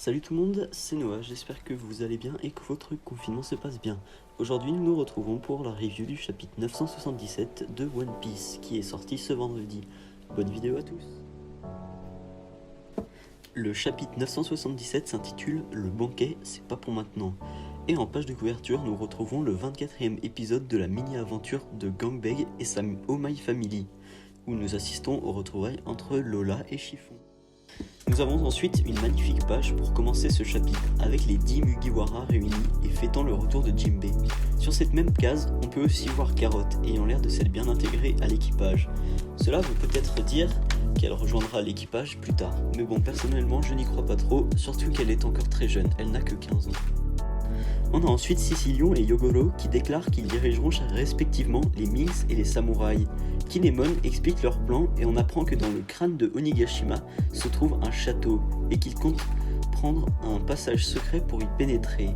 Salut tout le monde, c'est Noah, j'espère que vous allez bien et que votre confinement se passe bien. Aujourd'hui nous nous retrouvons pour la review du chapitre 977 de One Piece qui est sorti ce vendredi. Bonne vidéo à tous. Le chapitre 977 s'intitule Le banquet, c'est pas pour maintenant. Et en page de couverture nous retrouvons le 24e épisode de la mini-aventure de Gangbei et sa Oh My Family, où nous assistons aux retrouvailles entre Lola et Chiffon. Nous avons ensuite une magnifique page pour commencer ce chapitre, avec les 10 Mugiwara réunis et fêtant le retour de Jinbei. Sur cette même case, on peut aussi voir Carotte, ayant l'air de s'être bien intégrée à l'équipage. Cela veut peut-être dire qu'elle rejoindra l'équipage plus tard, mais bon, personnellement je n'y crois pas trop, surtout qu'elle est encore très jeune, elle n'a que 15 ans. On a ensuite Sicilion et Yogoro qui déclarent qu'ils dirigeront respectivement les Minks et les samouraïs. Kinemon explique leur plan et on apprend que dans le crâne de Onigashima se trouve un château et qu'ils comptent prendre un passage secret pour y pénétrer.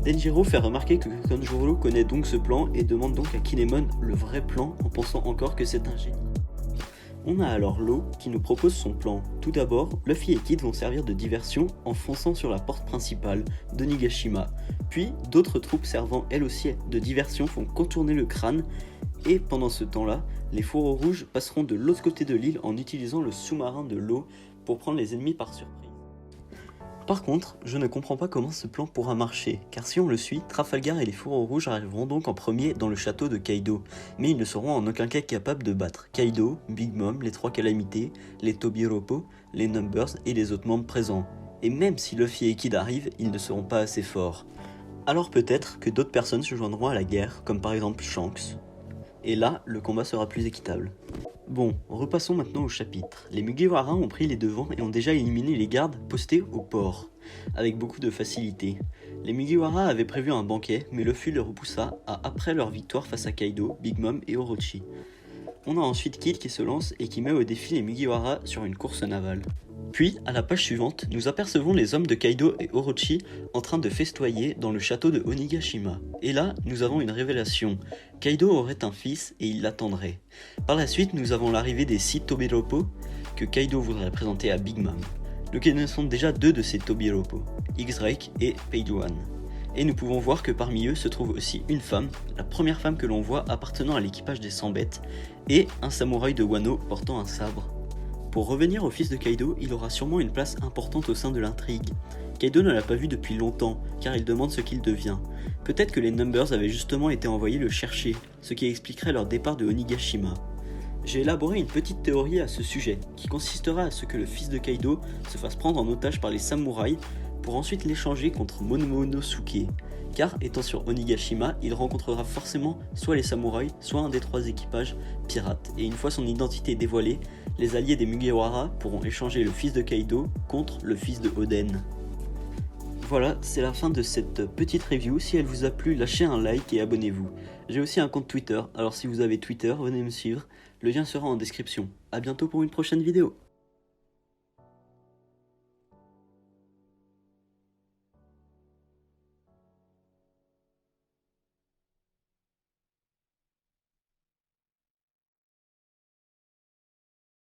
Denjiro fait remarquer que Kanjuro connaît donc ce plan et demande donc à Kinemon le vrai plan en pensant encore que c'est un génie. On a alors Law qui nous propose son plan. Tout d'abord, Luffy et Kid vont servir de diversion en fonçant sur la porte principale d'Onigashima. Puis, d'autres troupes servant elles aussi de diversion font contourner le crâne et pendant ce temps-là, les fourreaux rouges passeront de l'autre côté de l'île en utilisant le sous-marin de Law pour prendre les ennemis par surprise. Par contre, je ne comprends pas comment ce plan pourra marcher, car si on le suit, Trafalgar et les fourreaux rouges arriveront donc en premier dans le château de Kaido, mais ils ne seront en aucun cas capables de battre Kaido, Big Mom, les trois calamités, les Tobiropo, les Numbers et les autres membres présents. Et même si Luffy et Kid arrivent, ils ne seront pas assez forts. Alors peut-être que d'autres personnes se joindront à la guerre, comme par exemple Shanks. Et là, le combat sera plus équitable. Bon, repassons maintenant au chapitre. Les Mugiwara ont pris les devants et ont déjà éliminé les gardes postés au port, avec beaucoup de facilité. Les Mugiwara avaient prévu un banquet, mais Luffy le repoussa après leur victoire face à Kaido, Big Mom et Orochi. On a ensuite Kid qui se lance et qui met au défi les Mugiwara sur une course navale. Puis, à la page suivante, nous apercevons les hommes de Kaido et Orochi en train de festoyer dans le château de Onigashima. Et là, nous avons une révélation. Kaido aurait un fils et il l'attendrait. Par la suite, nous avons l'arrivée des 6 Tobiropo que Kaido voudrait présenter à Big Mom. Nous connaissons déjà 2 de ces Tobiropo, X-Drake et Page One. Et nous pouvons voir que parmi eux se trouve aussi une femme, la première femme que l'on voit appartenant à l'équipage des 100 bêtes, et un samouraï de Wano portant un sabre. Pour revenir au fils de Kaido, il aura sûrement une place importante au sein de l'intrigue. Kaido ne l'a pas vu depuis longtemps, car il demande ce qu'il devient. Peut-être que les Numbers avaient justement été envoyés le chercher, ce qui expliquerait leur départ de Onigashima. J'ai élaboré une petite théorie à ce sujet, qui consistera à ce que le fils de Kaido se fasse prendre en otage par les samouraïs pour ensuite l'échanger contre Momonosuke. Car étant sur Onigashima, il rencontrera forcément soit les samouraïs, soit un des 3 équipages pirates. Et une fois son identité dévoilée, les alliés des Mugiwara pourront échanger le fils de Kaido contre le fils de Oden. Voilà, c'est la fin de cette petite review. Si elle vous a plu, lâchez un like et abonnez-vous. J'ai aussi un compte Twitter, alors si vous avez Twitter, venez me suivre. Le lien sera en description. A bientôt pour une prochaine vidéo.